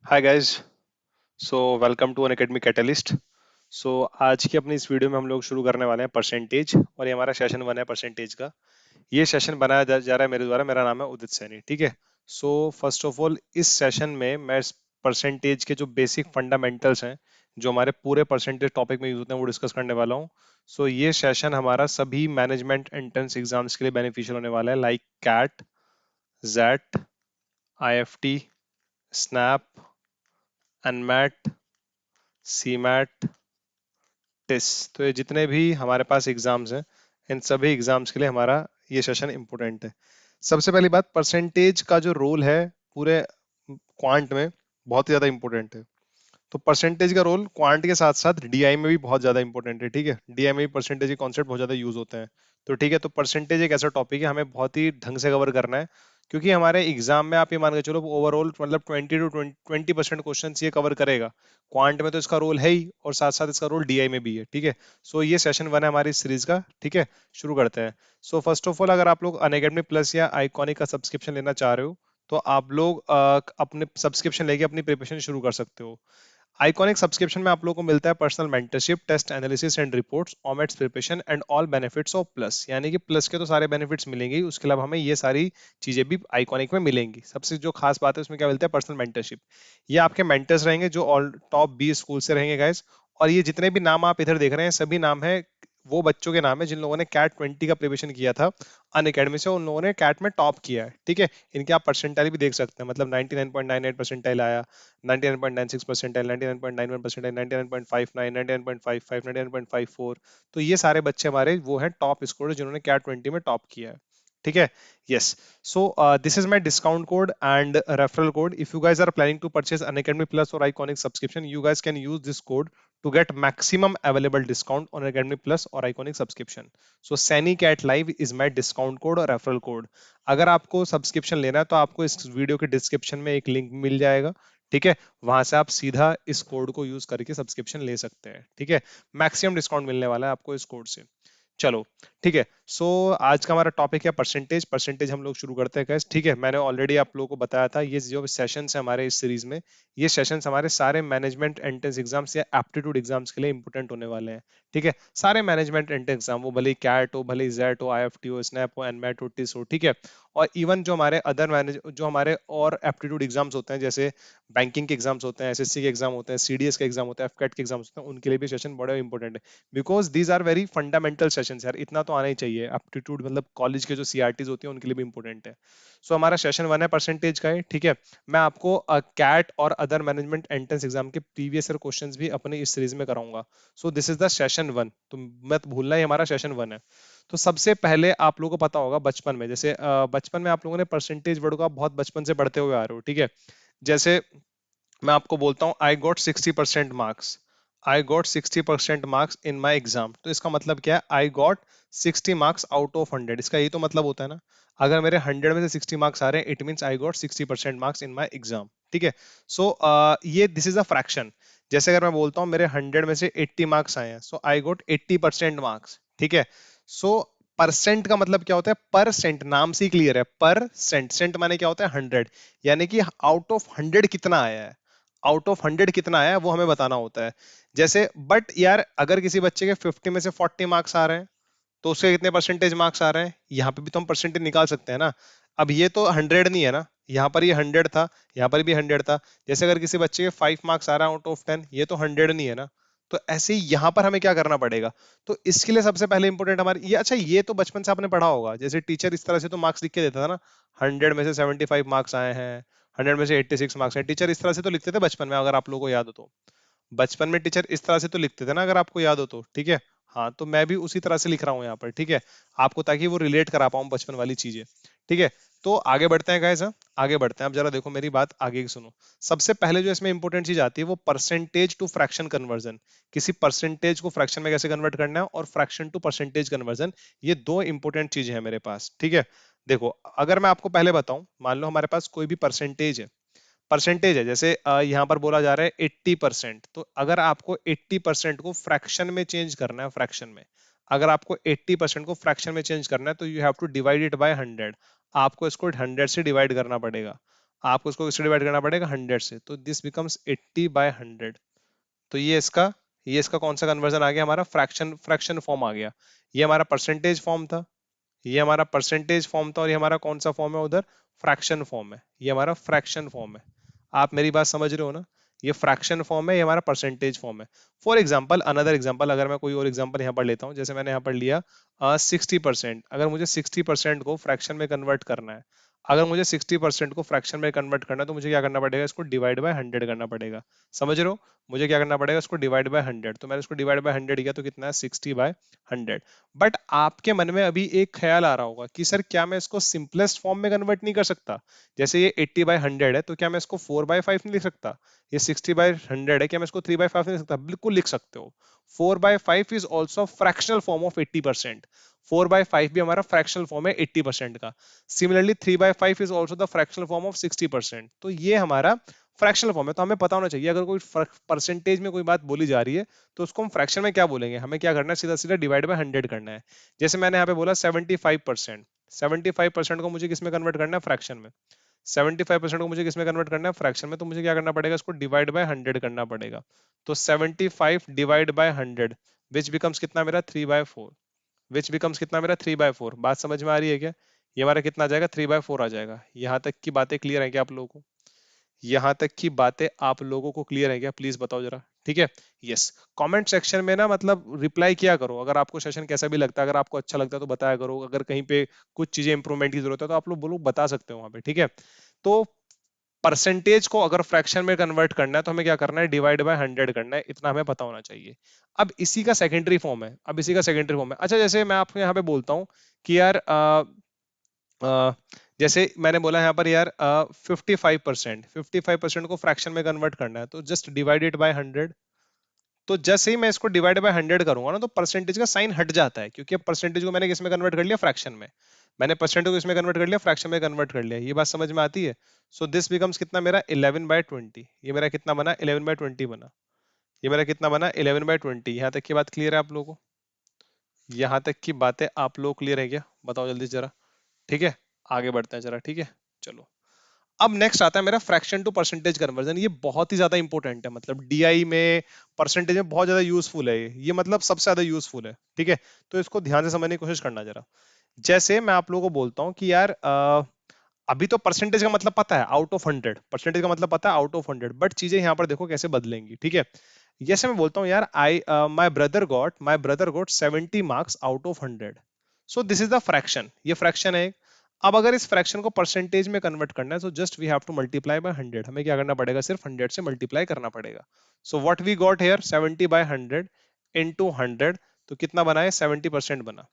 Hi guys. So welcome to Unacademy Catalyst. So आज की अपनी इस वीडियो में हम लोग शुरू करने वाले हैं परसेंटेज, और ये हमारा सेशन 1 है परसेंटेज का। ये सेशन बनाया जा रहा है मेरे द्वारा। मेरा नाम है उदित सैनी, ठीक है। सो फर्स्ट ऑफ ऑल इस सेशन में मैं परसेंटेज के जो बेसिक फंडामेंटल्स हैं, जो हमारे पूरे परसेंटेज टॉपिक में यूज होते हैं, वो डिस्कस करने वाला हूँ। सो ये सेशन हमारा सभी मैनेजमेंट एंट्रेंस एग्जाम्स के लिए बेनिफिशियल होने वाला है, like CAT, XAT, IFT, SNAP, NMAT, CMAT, TISS. तो ये जितने भी हमारे पास एग्जाम्स हैं, इन सभी एग्जाम्स के लिए हमारा ये सेशन इम्पोर्टेंट है। सबसे पहली बात, परसेंटेज का जो रोल है पूरे क्वांट में, बहुत ही ज़्यादा इम्पोर्टेंट है। तो परसेंटेज का रोल क्वांट के साथ साथ डीआई में भी बहुत ज़्यादा इंपॉर्टेंट है, ठीक है। डीआई में भी परसेंटेज के कॉन्सेप्ट बहुत ज़्यादा यूज होते हैं। तो ठीक है, तो परसेंटेज एक ऐसा टॉपिक है हमें बहुत ही ढंग से कवर करना है, क्योंकि हमारे एग्जाम में आप ये मान के चलो ओवरऑल मतलब 20% क्वेश्चन ये कवर करेगा। क्वांट में तो इसका रोल है ही, और साथ साथ इसका रोल डीआई में भी है, ठीक है। सो ये सेशन 1 है हमारी सीरीज का, ठीक है। शुरू करते हैं। सो फर्स्ट ऑफ ऑल, अगर आप लोग अनअकैडमी प्लस या आइकॉनिक का सब्सक्रिप्शन लेना चाह रहे हो, तो आप लोग अपने सब्सक्रिप्शन लेके अपनी प्रिपरेशन शुरू कर सकते हो। आइकॉनिक सब्सक्रिप्शन में आप लोगों को मिलता है personal mentorship, test analysis and reports, OMETs preparation and all benefits of plus. यानी कि प्लस के तो सारे बेनिफिट्स मिलेंगे ही, उसके अलावा हमें ये सारी चीजें भी आइकॉनिक में मिलेंगी। सबसे जो खास बात है उसमें क्या मिलता है, पर्सनल मेंटरशिप। ये आपके मेंटर्स रहेंगे जो ऑल टॉप 20 स्कूल से रहेंगे गाइस। और ये जितने भी नाम आप इधर देख रहे हैं, सभी नाम है वो बच्चों के नाम है जिन लोगों ने कैट 20 का प्रिपरेशन किया था अन अकेडमी से। उन लोगों ने कैट में टॉप किया है, ठीक है। इनके आप परसेंटाइल भी देख सकते हैं, मतलब 99.98 परसेंटाइल आया, 99.96 परसेंटाइल, 99.91 परसेंटाइल, 99.59, 99.55, 99.54। तो ये सारे बच्चे हमारे वो हैं टॉप स्कोर जिन्होंने कैट 20 में टॉप किया है, ठीक है। Yes. So this is my discount code and referral code. If you guys are planning to purchase Unacademy Plus or Iconic subscription, you guys can use this code to get maximum available discount on Academy Plus or Iconic subscription. So Sani Cat Live is my discount code और referral code। अगर आपको subscription लेना है तो आपको इस video के description में एक लिंक मिल जाएगा, ठीक है। वहां से आप सीधा इस कोड को यूज करके सब्सक्रिप्शन ले सकते हैं, ठीक है। मैक्सिमम डिस्काउंट मिलने वाला है आपको इस कोड से। चलो, ठीक है। सो आज का हमारा टॉपिक है परसेंटेज। परसेंटेज हम लोग शुरू करते हैं guys, ठीक है। मैंने ऑलरेडी आप लोगों को बताया था, ये जो सेशंस है हमारे इस सीरीज में, ये सेशंस हमारे सारे मैनेजमेंट एंट्रेंस एग्जाम्स या एप्टीट्यूड एग्जाम्स के लिए इंपोर्टेंट होने वाले हैं, ठीक है। सारे मैनेजमेंट एंट्रेंस एग्जाम, वो भले ही कैट हो, भले ही जेट हो, आईएफटी हो, स्नैप हो, एनमैट हो, टिस हो, ठीक है। और इवन जो हमारे अदर मैनेज जो हमारे और एप्टीट्यूड एग्जाम्स होते हैं, जैसे बैंकिंग के एग्जाम्स होते हैं, एसएससी के एग्जाम होते हैं, सीडीएस के एग्जाम होते हैं, एफकेट के एग्जाम्स होते हैं, उनके लिए भी सेशन बड़े इंपॉर्टेंट है। Because these are very fundamental sessions यार, इतना तो आना ही चाहिए। एप्टीट्यूड मतलब कॉलेज के जो सीआरटीज होती है उनके लिए भी इंपॉर्टेंट है। सो हमारा सेशन 1 है परसेंटेज का है, ठीक है। मैं आपको कैट और अदर मैनेजमेंट एंट्रेंस एग्जाम के प्रीवियस ईयर क्वेश्चंस भी अपने इस सीरीज में कराऊंगा। सो दिस इज द सेशन 1, तो मत भूलना ही हमारा सेशन 1 है। तो सबसे पहले आप लोगों को पता होगा बचपन में, जैसे बचपन में आप लोगों ने परसेंटेज वर्ड को आप बहुत बचपन से पढ़ते हुए आ रहे हो, ठीक है। जैसे मैं आपको बोलता हूँ I got 60% marks, I got 60% marks in my exam. तो इसका मतलब क्या है, I got 60 marks out of 100। इसका यही तो मतलब होता है ना। अगर मेरे 100 में से 60 मार्क्स आ रहे हैं, it means I got 60% marks in my exam, ठीक है। सो ये दिस इज अ फ्रैक्शन। जैसे अगर मैं बोलता हूँ मेरे 100 में से 80 मार्क्स आए हैं, सो आई गॉट 80% मार्क्स, ठीक है। सो परसेंट का मतलब क्या होता है, परसेंट, नाम से ही क्लियर है, पर सेंट। सेंट माने क्या होता है, 100। यानी कि आउट ऑफ 100 कितना आया है, आउट ऑफ 100 कितना आया है वो हमें बताना होता है। जैसे बट यार, अगर किसी बच्चे के 50 में से 40 मार्क्स आ रहे हैं, तो उसके कितने परसेंटेज मार्क्स आ रहे हैं, यहाँ पे भी तो हम परसेंटेज निकाल सकते हैं ना। अब ये तो 100 नहीं है ना, यहाँ पर ये 100 था, यहाँ पर भी 100 था। जैसे अगर किसी बच्चे के 5 मार्क्स आ रहा है आउट ऑफ 10, ये तो 100 नहीं है ना। तो ऐसे ही यहाँ पर हमें क्या करना पड़ेगा। तो इसके लिए सबसे पहले इंपॉर्टेंट हमारी ये, अच्छा ये तो बचपन से आपने पढ़ा होगा, जैसे टीचर इस तरह से तो मार्क्स लिख के देता था ना, 100 में से 75 मार्क्स आए हैं, 100 में से 86 मार्क्स हैं। टीचर इस तरह से तो लिखते थे बचपन में, अगर आप लोगों को याद हो तो। बचपन में टीचर इस तरह से तो लिखते थे ना, अगर आपको याद हो तो, ठीक है। हाँ, तो मैं भी उसी तरह से लिख रहा हूँ यहाँ पर, ठीक है, आपको, ताकि वो रिलेट करा पाऊँ बचपन वाली चीजें, ठीक है। तो आगे बढ़ते हैं गाइस, हाँ आगे बढ़ते हैं। अब जरा देखो मेरी बात आगे की सुनो। सबसे पहले जो इसमें इंपॉर्टेंट चीज आती है वो परसेंटेज टू फ्रैक्शन कन्वर्जन। किसी परसेंटेज को फ्रैक्शन में कैसे कन्वर्ट करना है, और फ्रैक्शन टू परसेंटेज कन्वर्जन, ये दो इंपॉर्टेंट चीजें हैं मेरे पास, ठीक है। देखो, अगर मैं आपको पहले बताऊं, मान लो हमारे पास कोई भी परसेंटेज है, परसेंटेज है, जैसे यहाँ पर बोला जा रहा है 80%। तो अगर आपको 80% को फ्रैक्शन में चेंज करना है, फ्रैक्शन में, अगर आपको 80% को फ्रैक्शन में चेंज करना है, तो you have to divide it by 100। आपको इसको 100 से डिवाइड करना पड़ेगा। आपको उसको किससे डिवाइड करना पड़ेगा, 100 से, तो दिस बिकम्स 80/100। तो ये इसका कौन सा कन्वर्जन आ गया, हमारा फ्रैक्शन फ्रैक्शन फॉर्म आ गया। ये हमारा परसेंटेज फॉर्म था, ये हमारा परसेंटेज फॉर्म था, और ये हमारा कौन सा फॉर्म है उधर, फ्रैक्शन फॉर्म है, ये हमारा फ्रैक्शन फॉर्म है। आप मेरी बात समझ रहे हो ना, ये फ्रैक्शन फॉर्म है, ये हमारा परसेंटेज फॉर्म है। फॉर एग्जाम्पल, अनदर एग्जाम्पल, अगर मैं कोई और एग्जाम्पल यहाँ पर लेता हूँ, जैसे मैंने यहाँ पर लिया 60%, अगर मुझे 60% को फ्रैक्शन में कन्वर्ट करना है, अगर मुझे 60% को फ्रैक्शन में कन्वर्ट करना है, तो मुझे क्या करना पड़ेगा, इसको डिवाइड बाय 100 करना पड़ेगा। समझ रहे हो, मुझे क्या करना पड़ेगा, इसको डिवाइड बाय 100। तो मैंने इसको डिवाइड बाय 100 किया, तो कितना है, 60/100। बट आपके मन में अभी एक ख्याल आ रहा होगा कि सर क्या मैं इसको सिंपलेस्ट फॉर्म में कन्वर्ट नहीं कर सकता, जैसे ये 80/100 है, तो क्या मैं इसको 4/5 नहीं लिख सकता, ये 60/100 है, क्या मैं इसको 3/5 नहीं लिख सकता, बिल्कुल लिख सकते हो। 4/5 is also fractional form of 80%। 4/5 भी हमारा फ्रैक्शनल फॉर्म है 80% का। Similarly 3/5 is also the fractional form of 60%। तो ये हमारा फ्रैक्शनल फॉर्म है। तो हमें पता होना चाहिए, अगर कोई परसेंटेज में कोई बात बोली जा रही है, तो उसको हम फ्रैक्शन में क्या बोलेंगे, हमें क्या करना है, सीधा सीधा डिवाइड बाय 100 करना है। जैसे मैंने यहाँ पे बोला 75%, 75% को मुझे किस में कन्वर्ट करना है, फ्रैक्शन में। 75% को मुझे किस में कन्वर्ट करना है, फ्रैक्शन में। तो मुझे क्या करना पड़ेगा, इसको डिवाइड बाय 100 करना पड़ेगा। तो 75 डिवाइड बाय 100 विच बिकम्स कितना मेरा, 3/4। विच बिकम्स कितना मेरा, 3/4। बात समझ में आ रही है क्या, ये हमारा कितना आ जाएगा, 3/4 आ जाएगा। यहाँ तक की बातें क्लियर है क्या आप लोगों को, यहाँ तक की बातें आप लोगों को क्लियर है क्या, प्लीज बताओ जरा, ठीक है। यस, कमेंट सेक्शन में ना मतलब रिप्लाई किया करो, अगर आपको सेशन कैसा भी लगता है, अगर आपको अच्छा लगता है तो बताया करो, अगर कहीं पे कुछ चीजें इंप्रूवमेंट की जरूरत है तो आप लोग बोलो, बता सकते हो वहां पे, ठीक है। तो परसेंटेज को अगर फ्रैक्शन में कन्वर्ट करना है, तो हमें क्या करना है, डिवाइड बाय 100 करना है, इतना हमें पता होना चाहिए। अब इसी का सेकेंडरी फॉर्म है, अब इसी का सेकेंडरी फॉर्म है। अच्छा, जैसे मैं आपको यहाँ पे बोलता हूँ कि यार अ, जैसे मैंने बोला यहाँ पर यार 55% को फ्रैक्शन में कन्वर्ट करना है, तो जस्ट डिवाइडेड बाय 100। तो जैसे ही मैं इसको डिवाइड बाय 100 करूंगा ना, तो परसेंटेज का साइन हट जाता है, क्योंकि अब परसेंटेज को मैंने किस में कन्वर्ट कर लिया, फ्रैक्शन में। मैंने परसेंटेज को इसमें कन्वर्ट कर लिया, फ्रैक्शन में कन्वर्ट कर लिया। ये बात समझ में आती है। सो दिस बिकम्स कितना मेरा, 11/20। ये मेरा कितना बना, 11/20 बना। ये मेरा कितना बना, 11/20। यहाँ तक की बात क्लियर है आप लोगों को, यहाँ तक की बातें आप लोग क्लियर है क्या, बताओ जल्दी से जरा, ठीक है। आगे बढ़ते हैं जरा, ठीक है। चलो, अब नेक्स्ट आता है मेरा फ्रैक्शन टू परसेंटेज कन्वर्जन। ये बहुत ही ज्यादा इंपॉर्टेंट है, मतलब डीआई में, परसेंटेज में बहुत ज्यादा यूजफुल है ये मतलब सबसे ज्यादा यूजफुल है, ठीक है। तो इसको ध्यान से समझने की कोशिश करना जरा। जैसे मैं आप लोगों को बोलता हूँ कि यार अभी तो परसेंटेज का मतलब पता है, आउट ऑफ 100, परसेंटेज का मतलब पता है, आउट ऑफ 100, बट चीजें यहाँ पर देखो कैसे बदलेंगी, ठीक है। जैसे मैं बोलता हूँ यार, I my brother got 70 marks out of 100। So this is the fraction, ये फ्रैक्शन है। अब अगर इस फ्रैक्शन को परसेंटेज में कन्वर्ट करना है, तो just we have to multiply by 100। हमें क्या करना पड़ेगा, सिर्फ 100 से मल्टीप्लाई करना पड़ेगा। So what we got here, 70/100 into 100, तो कितना बना है, 70% बना।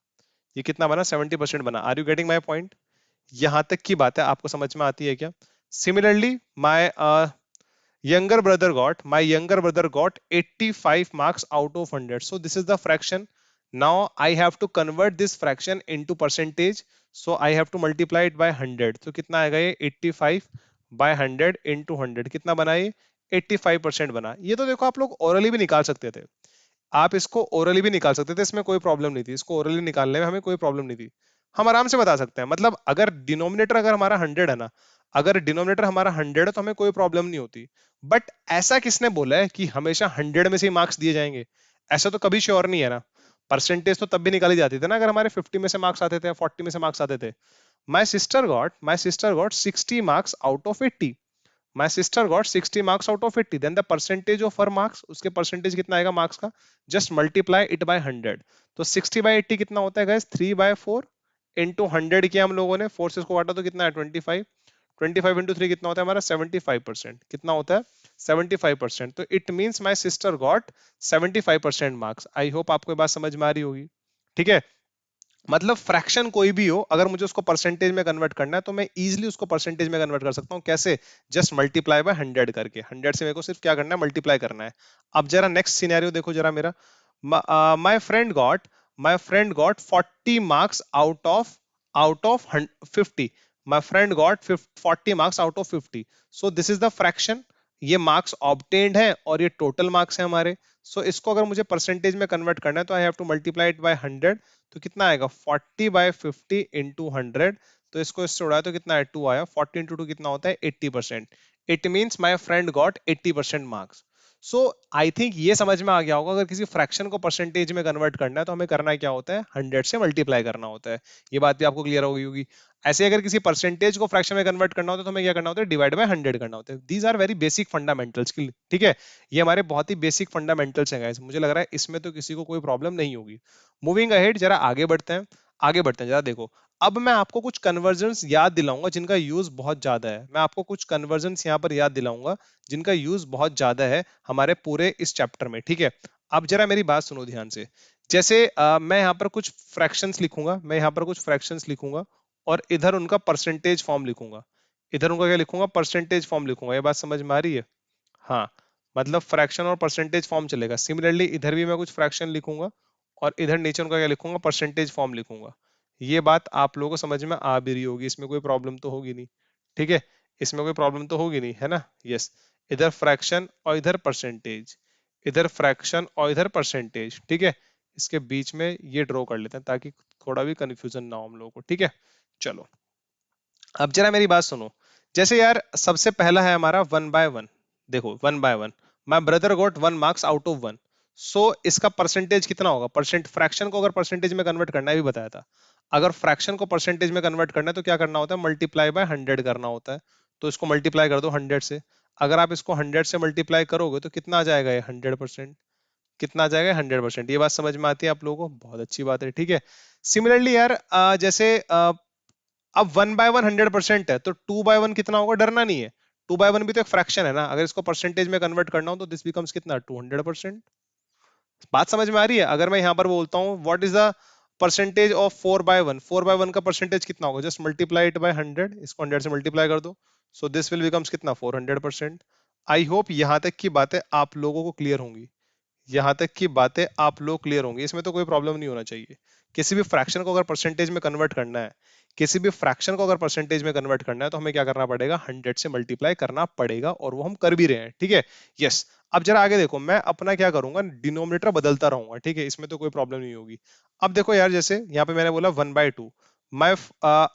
ये कितना बना, 70% बना। Are you getting my point, यहां तक की बात है आपको समझ में आती है क्या। Similarly my younger brother got 85 marks out of 100. So this is the fraction. Now I have to convert this fraction into percentage. So I have to multiply it by 100. तो कितना आएगा ये, 85/100 into 100, कितना बना ये, 85% बना। ये तो देखो आप लोग ओरली भी निकाल सकते थे, आप इसको ओरली भी निकाल सकते थे, इसमें कोई प्रॉब्लम नहीं थी, इसको ओरली निकालने में हमें कोई प्रॉब्लम नहीं थी। हम आराम से बता सकते हैं, मतलब अगर डिनोमिनेटर अगर हमारा 100 है ना, अगर डिनोमिनेटर हमारा 100 है, तो हमें कोई प्रॉब्लम नहीं होती। बट ऐसा किसने बोला है कि हमेशा 100 में से ही मार्क्स दिए जाएंगे, ऐसा तो कभी श्योर नहीं है ना। परसेंटेज तो तब भी निकाली जाती थी ना, अगर हमारे 50 में से मार्क्स आते थे, 40 में से मार्क्स आते थे। My sister got 60 marks out of 80। My sister got 60 marks out of 80, then the percentage of her marks, उसके परसेंटेज कितना आएगा मार्क्स का, जस्ट मल्टीप्लाई इट बाय 100। तो 60/80 कितना होता है गाइस, 3/4 इंटू 100 किया हम लोगों ने, 4 से इसको काटा तो कितना है, 25। 25 इंटू 3 कितना होता है हमारा, 75%। कितना होता है, 75%। तो it means my sister got 75% marks. I hope आपको ये बात समझ में आ रही होगी, ठीक है। मतलब फ्रैक्शन कोई भी हो, अगर मुझे उसको परसेंटेज में कन्वर्ट करना है, तो मैं इजीली उसको परसेंटेज में कन्वर्ट कर सकता हूँ। कैसे, जस्ट मल्टीप्लाई बाय 100 करके, 100 से मेरे को सिर्फ क्या करना है, मल्टीप्लाई करना है। अब जरा नेक्स्ट सिनेरियो देखो जरा मेरा, my friend got my friend got 40 marks out of 50। My friend got 40 marks out of 50। So this is the fraction, ये मार्क्स ऑब्टेन्ड है और ये टोटल मार्क्स है हमारे। सो इसको अगर मुझे परसेंटेज में कन्वर्ट करना है, तो I have to multiply it by 100। तो कितना आएगा, 40/50 इंटू 100। तो इसको इससे उड़ाया तो कितना है, 2 आया। 40 इंटू 2 कितना होता है, 80%। It means my friend got 80% marks. So I think ये समझ में आ गया होगा, अगर किसी फ्रैक्शन को परसेंटेज में कन्वर्ट करना है तो हमें करना क्या होता है, 100 से मल्टीप्लाई करना होता है। ये बात भी आपको क्लियर हो गई होगी। ऐसे अगर किसी परसेंटेज को फ्रैक्शन में कन्वर्ट करना होता है तो हमें क्या करना होता है, डिवाइड बाय 100 करना होता है। These are very basic fundamentals की, ठीक है। ये हमारे बहुत ही बेसिक फंडामेंटल्स हैं गाइस, मुझे लग रहा है इसमें तो किसी को कोई प्रॉब्लम नहीं होगी। मूविंग अहेड, जरा आगे बढ़ते हैं। आगे बढ़ते हैं, जरा देखो। अब मैं आपको कुछ कन्वर्जन्स याद दिलाऊंगा जिनका यूज बहुत ज्यादा है। मैं आपको कुछ कन्वर्जन्स यहाँ पर याद दिलाऊंगा जिनका यूज बहुत ज्यादा है हमारे पूरे इस चैप्टर में, ठीक है। अब जरा मेरी बात सुनो ध्यान से। जैसे मैं यहाँ पर कुछ फ्रैक्शंस लिखूंगा, मैं यहाँ पर कुछ फ्रैक्शंस लिखूंगा और इधर उनका परसेंटेज फॉर्म लिखूंगा। इधर उनका क्या लिखूंगा, परसेंटेज फॉर्म लिखूंगा। ये बात समझ में आ रही है? हाँ, मतलब फ्रैक्शन और परसेंटेज फॉर्म चलेगा। सिमिलरली इधर भी मैं कुछ फ्रैक्शन लिखूंगा और इधर नीचे उनका क्या लिखूंगा, परसेंटेज फॉर्म लिखूंगा। ये बात आप लोगों को समझ में आ भी रही होगी, इसमें कोई प्रॉब्लम तो होगी नहीं, ठीक है। इसमें कोई प्रॉब्लम तो होगी नहीं, है ना? यस। इधर फ्रैक्शन और इधर परसेंटेज, इधर फ्रैक्शन और इधर परसेंटेज, ठीक है। इसके बीच में ये ड्रॉ कर लेते हैं ताकि थोड़ा भी कंफ्यूजन ना हो हम लोगों को, ठीक है। चलो, अब जरा मेरी बात सुनो। जैसे यार सबसे पहला है हमारा 1/1। देखो 1/1, माई brother got 1 marks out of 1। सो इसका परसेंटेज कितना होगा, परसेंट फ्रैक्शन को अगर परसेंटेज में कन्वर्ट करना है भी बताया था। अगर फ्रैक्शन को परसेंटेज में कन्वर्ट करना है तो क्या करना होता है, मल्टीप्लाई बाय 100 करना होता है। तो इसको मल्टीप्लाई कर दो 100 से। अगर आप इसको 100 से मल्टीप्लाई करोगे तो कितना आ जाएगा, ये 100%। कितना आ जाएगा, 100%। ये बात समझ में आती है आप लोगों को? बहुत अच्छी बात है, ठीक है। सिमिलरली यार जैसे अब 1/1 100% है तो 2/1 कितना होगा, डरना नहीं है। 2/1 भी तो एक फ्रैक्शन है ना, अगर इसको परसेंटेज में कन्वर्ट करना हो तो दिस बिकम्स कितना, 200%। बात समझ में आ रही है? अगर मैं यहां पर बोलता हूं what is the percentage of 4/1, 4/1 का परसेंटेज कितना होगा, जस्ट मल्टीप्लाई इट बाय 100, इसको 100 से मल्टीप्लाई कर दो। सो दिस विल बिकम्स कितना, 400%। आई होप यहां तक की बातें आप लोगों को क्लियर होंगी। यहां तक की बातें आप लोग क्लियर होंगे, इसमें तो कोई प्रॉब्लम नहीं होना चाहिए। किसी भी फ्रैक्शन को अगर परसेंटेज में कन्वर्ट करना है, किसी भी फ्रैक्शन को अगर परसेंटेज में कन्वर्ट करना है तो हमें क्या करना पड़ेगा, 100 से मल्टीप्लाई करना पड़ेगा, और वो हम कर भी रहे हैं, ठीक है। यस। अब जरा आगे देखो, मैं अपना क्या करूंगा, डिनोमिनेटर बदलता रहूंगा, ठीक है, इसमें तो कोई प्रॉब्लम नहीं होगी। अब देखो यार, जैसे यहाँ पे मैंने बोला 1/2, my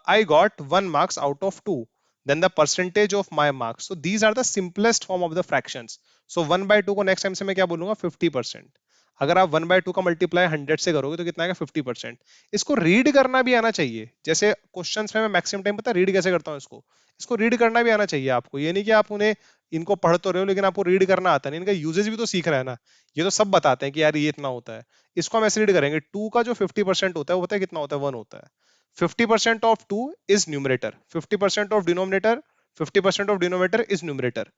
I got 1 marks out of 2, then the percentage of my marks, so these are the simplest form of the fractions. So 1/2 को नेक्स्ट टाइम से मैं क्या बोलूंगा, 50%। अगर आप 1/2 का मल्टीप्लाई 100 से करोगे तो कितना आएगा, 50%। इसको रीड करना भी आना चाहिए। जैसे क्वेश्चंस में मैं मैक्सिमम टाइम पता रीड कैसे करता हूँ, इसको इसको रीड करना भी आना चाहिए आपको। ये नहीं कि आप उन्हें इनको पढ़ तो रहे हो लेकिन आपको रीड करना आता नहीं, इनका यूजेज भी तो सीख रहा है ना। ये तो सब बताते हैं कि यार ये इतना होता है। इसको हम ऐसे रीड करेंगे, 2 का जो 50% होता है वो पता है कितना होता है, 1 होता है। 50% of 2 is numerator, 50% of denominator, 50% of denominator is numerator,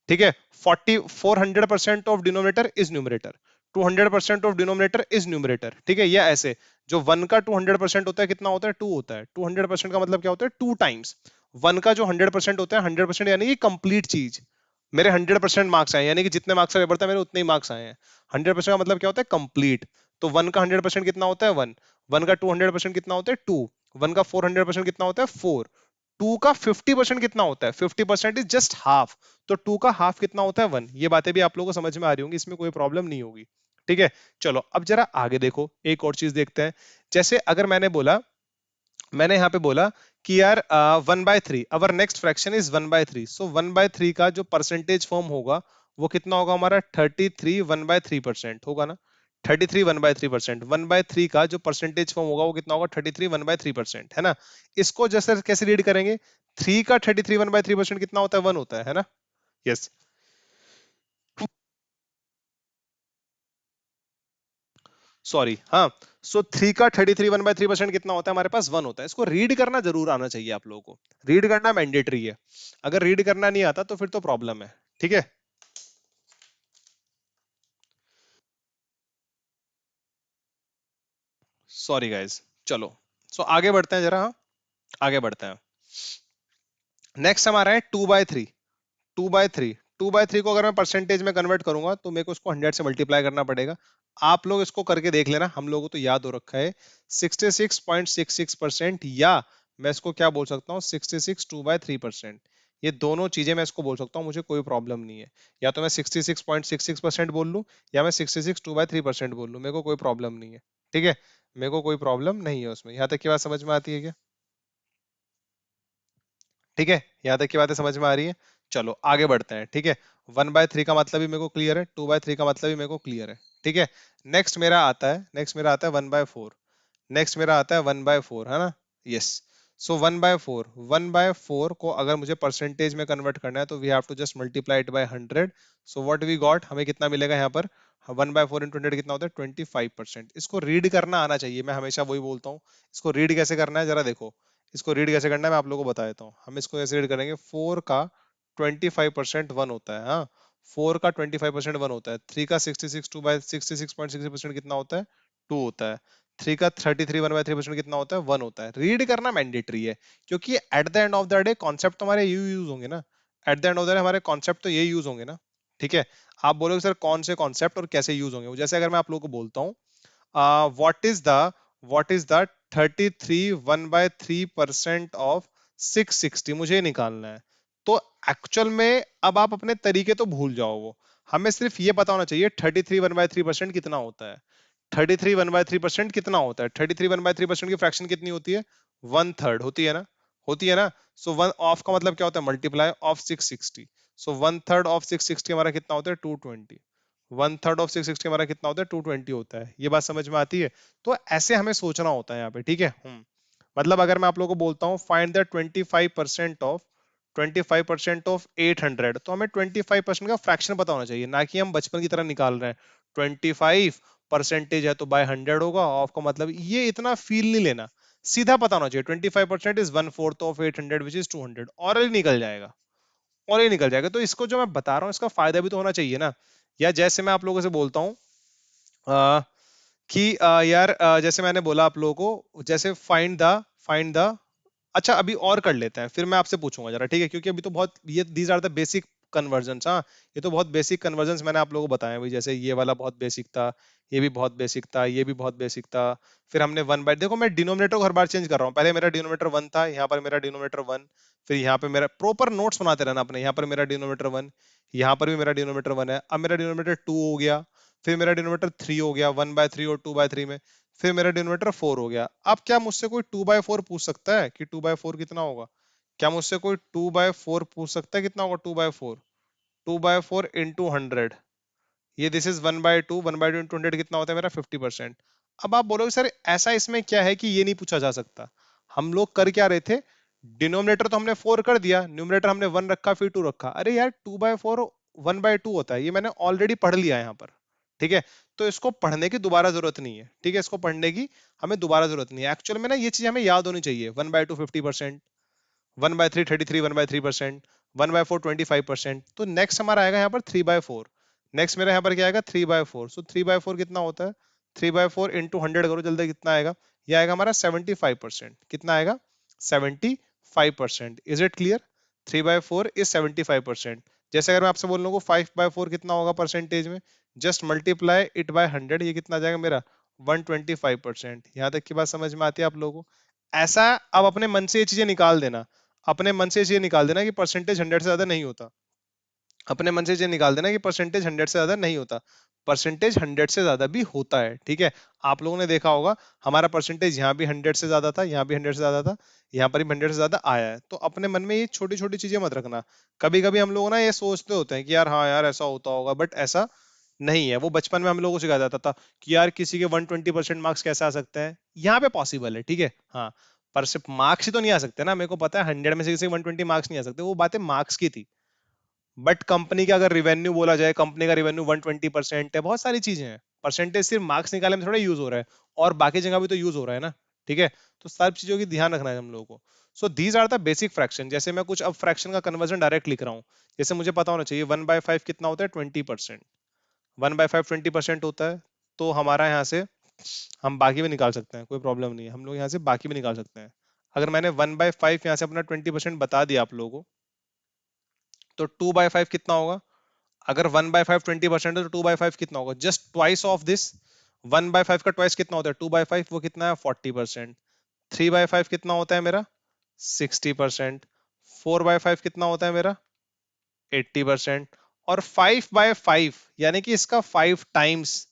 ठीक है। 400% of denominator is numerator, 200% of denominator is numerator, ठीक है। या ऐसे, जो 1 का 200% होता है कितना होता है, 2 होता है। 200% का मतलब क्या होता है, 2 टाइम्स 1 का जो 100% होता है, 100% यानी कि कंप्लीट चीज। मेरे 100% मार्क्स आए, यानी कि जितने मार्क्स का पेपर था मेरे उतने ही मार्क्स आए हैं। 100% का मतलब क्या होता है, कंप्लीट। तो 1 का 100% कितना होता है, 1। 1 का 200% कितना होता है, 2। 1 का 400% कितना होता है, 4। 2 का 50% कितना होता है, 50% इज जस्ट हाफ। तो 2 का हाफ कितना होता है, 1। ये बातें भी आप लोगों को समझ में आ रही होंगी, इसमें कोई प्रॉब्लम नहीं होगी, ठीक है। चलो अब जरा आगे देखो, एक और चीज देखते हैं। जैसे अगर मैंने यहाँ पे बोला कि यार 1/3, अवर नेक्स्ट फ्रैक्शन इज 1/3, सो 1/3 का जो परसेंटेज फॉर्म होगा वो कितना होगा हमारा, 33 1/3% होगा ना। 33 1/3%, 1/3 का जो परसेंटेज फॉर्म होगा वो कितना होगा, 33 1/3%, है ना। इसको जैसे कैसे रीड करेंगे, 3 का 33 1/3% कितना होता है, 1 होता है ना। यस। सॉरी, हाँ। सो 3 का 33 1/3% कितना होता है, हमारे पास 1 होता है। इसको रीड करना जरूर आना चाहिए आप लोगों को, रीड करना मैंडेटरी है। अगर रीड करना नहीं आता तो फिर तो प्रॉब्लम है, ठीक है। Sorry guys. चलो, सो आगे बढ़ते हैं जरा, हाँ, आगे बढ़ते हैं। नेक्स्ट हमारा है 2/3। 2/3, 2/3 को अगर मैं परसेंटेज में कन्वर्ट करूंगा तो मेरे को उसको 100 से मल्टीप्लाई करना पड़ेगा। आप लोग इसको करके देख लेना, हम लोगों को तो याद हो रखा है 66.66%, या मैं इसको क्या बोल सकता हूँ, 66 2/3%। ये दोनों चीजें मैं इसको बोल सकता हूँ, मुझे कोई प्रॉब्लम नहीं है। या तो मैं 66.66% बोल लूँ या मैं 66 2/3% बोल लूँ, मेरे को कोई प्रॉब्लम नहीं है, ठीक है। मेरे को कोई प्रॉब्लम नहीं है उसमें। यहाँ तक की बात समझ में आती है क्या? ठीक है, यहाँ तक की बातें समझ में आ रही है? चलो आगे बढ़ते हैं। ठीक है, 1/3 का मतलब भी मेरे को क्लियर है, 2/3 का मतलब भी मेरे को क्लियर है। ठीक है, नेक्स्ट मेरा आता है 1/4। नेक्स्ट मेरा आता है 1/4, है ना? यस। सो 1/4, 1/4 को अगर मुझे परसेंटेज में कन्वर्ट करना है तो we have to just multiply it by 100। So what we got, हमें कितना मिलेगा यहाँ पर? 1/4 इंटू 100 कितना होता है? 25%। इसको रीड करना आना चाहिए, मैं हमेशा वही बोलता हूँ। इसको रीड कैसे करना है जरा देखो। इसको रीड कैसे करना है मैं आप लोगों को बता देता हूँ। हम इसको कैसे रीड करेंगे, 4 का 25% 1 होता है, हाँ। 4 का 25% 1 होता है। 3 का 66 2 बाय 66.60% कितना होता है? 2 होता है। 3 का 33 1/3% कितना होता है? 1 होता है। रीड करना मैंडेटरी है, क्योंकि at the end of the day concept तो हमारे यू यूज होंगे ना। At the end of the day हमारे कॉन्सेप्ट तो ये यूज होंगे ना। ठीक है, आप बोलोगे सर कौन से कॉन्सेप्ट और कैसे यूज होंगे? जैसे अगर मैं आप लोगों को बोलता हूँ, what is the 33 1/3% of 660, मुझे निकालना है। तो एक्चुअल में अब आप अपने तरीके तो भूल जाओ, वो हमें सिर्फ ये पता होना चाहिए 33 1/3% कितना होता है। 33 1/3% कितना होता है? 33 1/3% की फ्रैक्शन कितनी होती है? 1/3 होती है ना? होती है ना? सो वन ऑफ का मतलब क्या होता है? Multiply of 660। सो 1/3 ऑफ 660 हमारा कितना होता है? 220। 1/3 ऑफ 660 हमारा कितना होता है? 220 होता है। ये बात समझ में आती है? तो ऐसे हमें सोचना होता है यहाँ पे। ठीक है, मतलब अगर मैं आप लोगों को बोलता हूँ फाइंड द 25% ऑफ 800, तो हमें 25% का फ्रैक्शन पता होना चाहिए, ना कि हम बचपन की तरह निकाल रहे हैं। 25% है तो बाय 100 होगा, ऑफ का मतलब ये इतना फील नहीं लेना, सीधा पता होना चाहिए 25% इज 1/4 ऑफ 800 विच इज 200, और ही निकल जाएगा। और ही निकल जाएगा। तो इसको जो मैं बता रहा हूँ इसका फायदा भी तो होना चाहिए ना। या जैसे मैं आप लोगों से बोलता हूँ कि यार जैसे मैंने बोला आप लोगों को, जैसे फाइंड द अच्छा अभी और कर लेते हैं, फिर मैं आपसे पूछूंगा जरा, ठीक है? क्योंकि अभी तो बहुत ये these are the basic conversion, हाँ। ये तो बहुत बेसिक कन्वर्जन मैंने आप लोगों को बताया भाई। जैसे ये वाला बहुत बेसिक था, ये भी बहुत बेसिक था, ये भी बहुत बेसिक था। फिर हमने वन बाय, देखो मैं डिनोमिनेटर को हर बार चेंज कर रहा हूँ। पहले मेरा डिनोमिनेटर 1 था, यहाँ पर मेरा डिनोमिनेटर 1। फिर यहाँ पे मेरा प्रॉपर नोट्स बनाते रहना अपने, यहाँ पर मेरा डिनोमिनेटर 1, यहाँ पर भी मेरा डिनोमिनेटर 1 है। अब मेरा डिनोमिनेटर 2 हो गया, फिर मेरा डिनोमिनेटर 3 हो गया 1/3 और 2/3 में। फिर मेरा डिनोमिनेटर 4 हो गया। अब क्या मुझसे कोई 2/4 पूछ सकता है कि 2/4 कितना होगा? क्या मुझसे कोई 2/4 पूछ सकता है कितना होगा 2/4? 2/4 इंटू 100, ये दिस इज 1/2। 1/2 इंटू 100 कितना होता है मेरा? 50%। अब आप बोलोगे सर ऐसा इसमें क्या है कि ये नहीं पूछा जा सकता? हम लोग कर क्या रहे थे, डिनोमिनेटर तो हमने 4 कर दिया, न्यूमरेटर हमने 1 रखा फिर 2 रखा। अरे यार 2/4 1/2 होता है, ये मैंने ऑलरेडी पढ़ लिया है यहाँ पर। ठीक है, तो इसको पढ़ने की दोबारा जरूरत नहीं है। ठीक है, इसको पढ़ने की हमें दोबारा जरूरत नहीं है। एक्चुअल में ना ये चीज हमें याद होनी चाहिए। 1/2 50%, 1/3 33 1/3%, 1/4 25%। तो नेक्स्ट हमारा आएगा यहाँ पर 3/4। नेक्स्ट मेरा यहाँ पर क्या आएगा? 3/4। सो 3/4 कितना होता है? 3/4 इंटू 100 करो जल्दी, कितना आएगा? ये आएगा हमारा 75%। कितना आएगा? 75%। Is it clear? 3/4 इज 75%। जैसे अगर मैं आपसे बोल लूँ 5/4 कितना होगा परसेंटेज में, जस्ट मल्टीप्लाई इट बाय 100, ये कितना आ जाएगा मेरा? 125%। यहाँ तक की बात समझ में आती है आप लोगों को? ऐसा अब अपने मन से ये चीजें निकाल देना। अपने मन से ये निकाल देना कि परसेंटेज 100 से ज्यादा नहीं होता। अपने मन से ये निकाल देना कि परसेंटेज 100 से ज्यादा नहीं होता। परसेंटेज 100 से ज्यादा भी होता है। ठीक है, आप लोगों ने देखा होगा हमारा परसेंटेज यहाँ भी 100 से ज्यादा था, यहाँ भी 100 से ज्यादा था, यहाँ पर भी 100 से ज्यादा आया है। तो अपने मन में ये छोटी छोटी चीजें मत रखना। कभी कभी हम लोग ना ये सोचते होते हैं कि यार हाँ यार ऐसा होता होगा, बट ऐसा नहीं है। वो बचपन में हम लोगों को सिखाया जाता था कि यार किसी के 120% मार्क्स कैसे आ सकते हैं, यहाँ पे पॉसिबल है। ठीक है, हाँ। पर सिर्फ मार्क्स ही तो नहीं आ सकते ना, मेरे को पता है 100 में से किसी के 120 मार्क्स नहीं आ सकते, वो बातें मार्क्स की थी। बट कंपनी का अगर रिवेन्यू बोला जाए, कंपनी का रिवेन्यू 120% है, बहुत सारी चीजें हैं। परसेंटेज सिर्फ मार्क्स निकालने में थोड़ा यूज हो रहा है, और बाकी जगह भी तो यूज हो रहा है ना। ठीक है, तो सब चीजों की ध्यान रखना है हम लोगों को। So these are the basic fraction. जैसे मैं कुछ अब फ्रैक्शन का कन्वर्जन डायरेक्ट लिख रहा हूँ, जैसे मुझे पता होना चाहिए 1/5 कितना होता है? 20%। 1/5 20% होता है। तो हमारा यहाँ से हम बाकी भी निकाल सकते हैं, कोई प्रॉब्लम नहीं है, हम लोग यहाँ से बाकी भी निकाल सकते हैं। अगर मैंने 1/5 यहाँ से अपना 20% बता दिया आप लोगों को, तो 2/5 कितना होगा? अगर 1/5 20% है तो 2/5 कितना होगा? Just twice of this. 1/5 का ट्वाइस कितना होता है? 2/5, वो कितना है? 40%। 3/5 कितना होता है मेरा? 60%। 4/5 कितना होता है मेरा? 80%। और 5/5 यानी कि इसका 5 टाइम्स,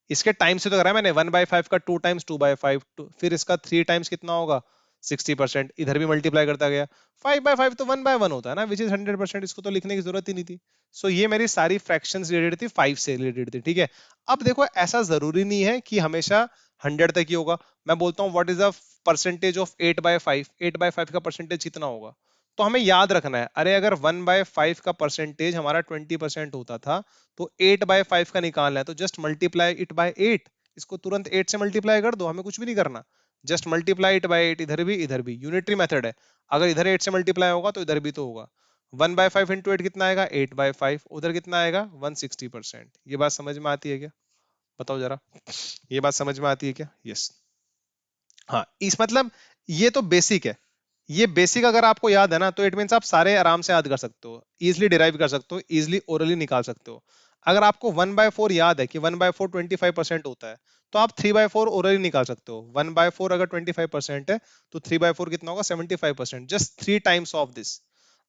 इसके टाइम से तो करा है मैंने। 1/5 का 2 टाइम्स 2/5, फिर इसका 3 टाइम्स कितना होगा? 60%, इधर भी मल्टीप्लाई करता गया। 5/5 तो 1/1 होता है ना, विच इज 100%, इसको तो लिखने की जरूरत ही नहीं थी। सो ये मेरी सारी फ्रैक्शंस रिलेटेड थी, 5 से रिलेटेड थी, ठीक है। अब देखो ऐसा जरूरी नहीं है कि हमेशा 100 तक ही होगा। मैं बोलता हूँ what is the percentage of 8/5, 8/5 का परसेंटेज कितना होगा। तो हमें याद रखना है, अरे अगर 1/5 का परसेंटेज हमारा 20% होता था, तो 8/5 का निकालना है, तो जस्ट मल्टीप्लाई इट बाय 8। इसको तुरंत 8 से मल्टीप्लाई कर दो, हमें कुछ भी नहीं करना। जस्ट मल्टीप्लाई इट बाय 8, इधर भी यूनिटरी मेथड है। अगर इधर 8 से मल्टीप्लाई होगा तो इधर भी तो होगा। 1/5 इंटू 8 कितना आएगा, 8/5। उधर कितना आएगा, 160%। ये बात समझ में आती है क्या, बताओ जरा, ये बात समझ में आती है क्या? यस। हाँ, इस मतलब ये तो बेसिक है। ये बेसिक अगर आपको याद है ना, तो इट मीन्स आप सारे आराम से याद कर सकते हो, इजिली डिराइव कर सकते हो, इजिली ओरली निकाल सकते हो। अगर आपको 1/4 याद है कि 1/4 25% होता है, तो आप 3/4 ओरली निकाल सकते हो। 1/4 अगर 25% है, तो 3/4 कितना होगा, 75%। Just 3 times of this.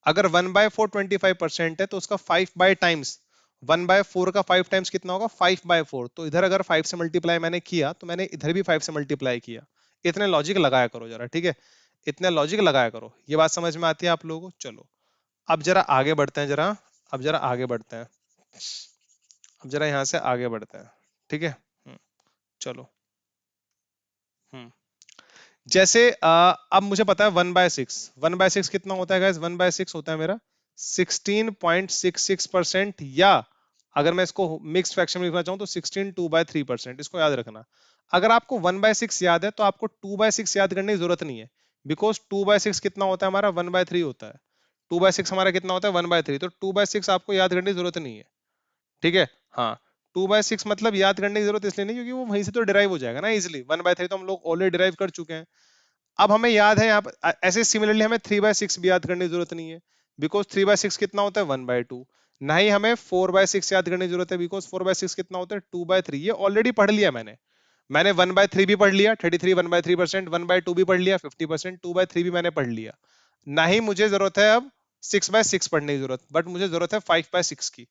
अगर 1/4 25% है, तो उसका 5 बाय टाइम्स, 1/4 का 5 टाइम्स कितना होगा, 5/4। तो इधर अगर 5 से मल्टीप्लाई मैंने किया, तो मैंने इधर भी 5 से मल्टीप्लाई किया। इतने लॉजिक लगाया करो जरा, ठीक है, इतने लॉजिक लगाया करो। ये बात समझ में आती है आप लोगों को? चलो अब जरा आगे बढ़ते हैं जरा, अब जरा आगे बढ़ते हैं, अब जरा यहाँ से आगे बढ़ते हैं, ठीक है। चलो। हम्म जैसे अब मुझे पता है 1/6, 1/6 कितना होता है गाइस, 1/6 होता है मेरा 16.66%, या अगर मैं इसको मिक्स फ्रैक्शन में लिखना चाहूँ तो 16/2/3%। इसको याद रखना। अगर आपको 1/6 याद है, तो आपको 2/6 याद करने की जरूरत नहीं है, बिकॉज 2/6 कितना होता है हमारा, 1/3 होता है। 2/6 हमारा कितना होता है, 1/3। तो 2/6 आपको याद करने की जरूरत नहीं है, ठीक है। हाँ, 2/6 मतलब याद करने की जरूरत इसलिए नहीं, क्योंकि वो वहीं से तो डिराइव हो जाएगा ना इजिली। 1/3 तो हम लोग ऑलरेडी डिराइव कर चुके हैं। अब हमें याद है यहाँ पर ऐसे सिमिलरली हमें 3/6 भी याद करने की जरूरत नहीं है, बिकॉज 3/6 कितना होता है, 1/2। ना ही हमें 4/6 याद करने की जरूरत है, बिकॉज 4/6 कितना होता है, 2/3। ये ऑलरेडी पढ़ लिया मैंने। मैंने 1/3 भी पढ़ लिया, 33 1/3%, 1/2 भी पढ़ लिया 50%, 2/3 भी मैंने पढ़ लिया। ना ही मुझे जरूरत है अब 6/6 पढ़ने की जरूरत, बट मुझे जरूरत है 5/6 की।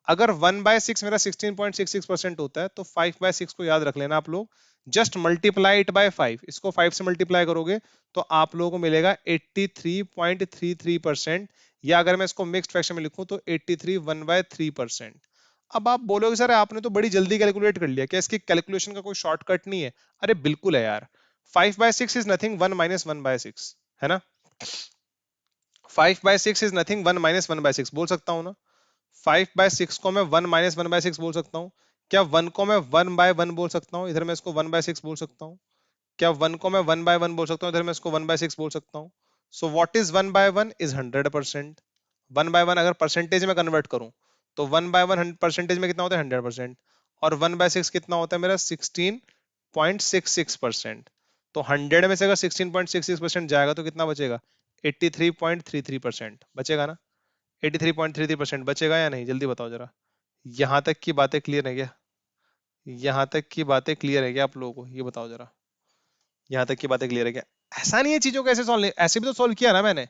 अगर 1/6 मेरा 16.66% होता है, तो 5/6 को याद रख लेना आप लोग। जस्ट मल्टीप्लाई इट बाय 5, इसको 5 से मल्टीप्लाई करोगे तो आप लोगों को मिलेगा 83.33%, या अगर मैं इसको मिक्स्ड फ्रैक्शन में लिखूं तो 83 1/3%। अब आप बोलोगे सर आपने तो बड़ी जल्दी कैलकुलेट कर लिया, क्या इसकी कैलकुलेशन का कोई शॉर्टकट नहीं है? अरे बिल्कुल है यार। 5/6 इज नथिंग 1 - 1/6, है ना। 5/6 इज नथिंग 1 - 1/6 बोल सकता हूँ ना। 5/6 को मैं 1 - 1/6 बोल सकता हूँ। क्या 1 को मैं 1/1 बोल सकता हूँ, इधर मैं इसको 1/6 बोल सकता हूँ। क्या 1 को मैं 1/1 बोल सकता हूँ, इधर मैं इसको 1/6 बोल सकता हूँ। So what is 1/1 is 100%। 1/1 अगर परसेंटेज में कन्वर्ट करूं, तो 1/1 परसेंटेज में कितना होता है, 100%। और 1/6 कितना होता है मेरा, 16.66%। तो 100 में से अगर 16.66% जाएगा तो कितना बचेगा, 83.33% बचेगा ना। 83.33% बचेगा या नहीं, जल्दी बताओ जरा। यहां तक की बातें क्लियर है क्या, यहां तक की बातें क्लियर है क्या आप लोगों को, ये बताओ जरा। यहाँ तक की बातें क्लियर है क्या? ऐसा नहीं है चीजों को ऐसे सॉल्व, ऐसे भी तो सॉल्व किया ना मैंने।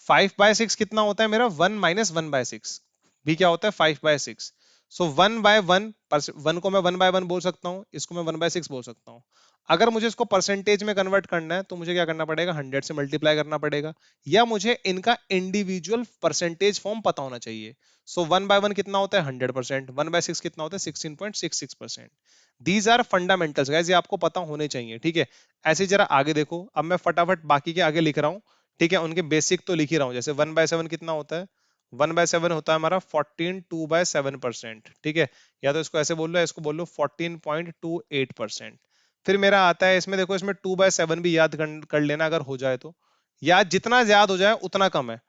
5/6 कितना होता है मेरा, 1 - 1/6 भी क्या होता है, 5/6। सो 1/1, 1 को मैं 1/1 बोल सकता हूँ, इसको मैं 1/6 बोल सकता हूँ। अगर मुझे इसको परसेंटेज में कन्वर्ट करना है, तो मुझे क्या करना पड़ेगा, 100 से मल्टीप्लाई करना पड़ेगा, या मुझे इनका इंडिविजुअल परसेंटेज फॉर्म पता होना चाहिए। सो 1/1 कितना होता है, 100%। 1/6 कितना होता है, 16.66%। दीज आर फंडामेंटल्स गाइस, ये आपको पता होने चाहिए, ठीक है। ऐसे जरा आगे देखो, अब मैं फटाफट बाकी के आगे लिख रहा हूँ, ठीक है। उनके बेसिक तो लिख ही रहा हूँ। जैसे 1/7 कितना होता है, 1/7 होता है हमारा 14 ठीक है। या तो इसको ऐसे बोल लो, इसको बोल लो 14.28%। फिर मेरा आता है इसमें, देखो इसमें 2/7 भी याद कर लेना अगर हो जाए तो। याद जितना याद हो जाए उतना कम है।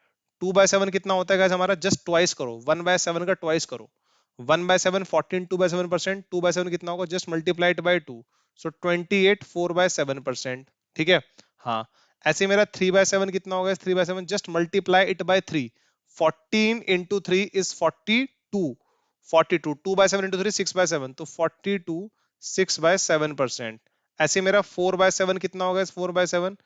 2/7 कितना होता है guys हमारा, जस्ट ट्वाइस करो, 1/7 का ट्वाइस करो। 1/7 14 2/7%, 2/7 कितना होगा, जस्ट मल्टीप्लाई इट बाय 2। सो 28 4/7%, ठीक है। हाँ, ऐसे मेरा 3/7 कितना होगा, 3/7 just multiply it bye 3। 14 into 3 is 42। 42 2/7 into 3 6/7, तो 42 6/7%। ऐसे मेरा 4/7 कितना होगा, 4/7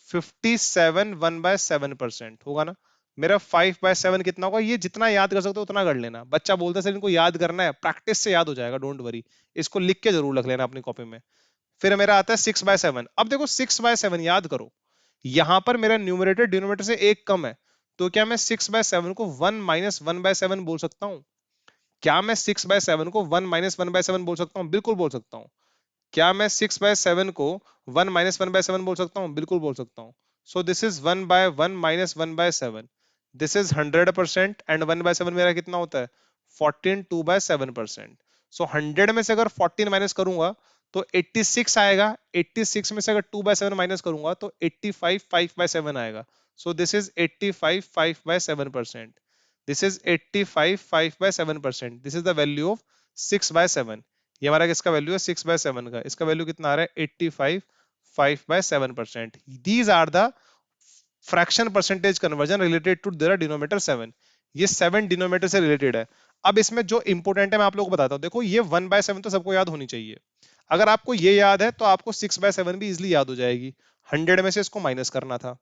57 1/7% होगा ना। मेरा 5/7 कितना होगा, ये जितना याद कर सकते हो उतना कर लेना। बच्चा बोलता है सर इनको याद करना है, प्रैक्टिस से याद हो जाएगा, डोंट वरी। इसको लिख के जरूर रख लेना अपनी कॉपी में। फिर मेरा आता है 6/7। अब देखो 6/7 याद करो, यहां पर मेरा न्यूमरेटर डिनोमिनेटर से एक कम है, तो क्या मैं 6/7 को 1 - 1/7 बोल सकता हूँ? क्या मैं 6/7 को 1 - 1/7 बोल सकता हूँ? बिल्कुल बोल सकता हूँ। क्या मैं 6/7 को 1 - 1/7 बोल सकता हूँ? बिल्कुल बोल सकता हूँ। सो this is 1/1 - 1/7। This is 100% and 1/7 मेरा कितना होता है? 14 2/7%। सो 100 में से अगर 14 माइनस करूंगा तो 86 आएगा। 86 में से अगर 2/7 माइनस करूंगा तो 85 5/7 आएगा। सो this is 85 5/7%। This is 85 5/7%। This is the value of 6/7। ये हमारा किसका वैल्यू है? 6/7 का। इसका वैल्यू कितना आ रहा है? 85 5/7%। These are the fraction percentage conversion related to their denominator 7। ये 7 डिनोमिनेटर से रिलेटेड है। अब इसमें जो इंपोर्टेंट है मैं आप लोगों को बताता हूँ। देखो ये 1/7 तो सबको याद होनी चाहिए। अगर आपको ये याद है तो आपको 6/7 भी इजिली याद हो जाएगी। 100 में से इसको माइनस करना था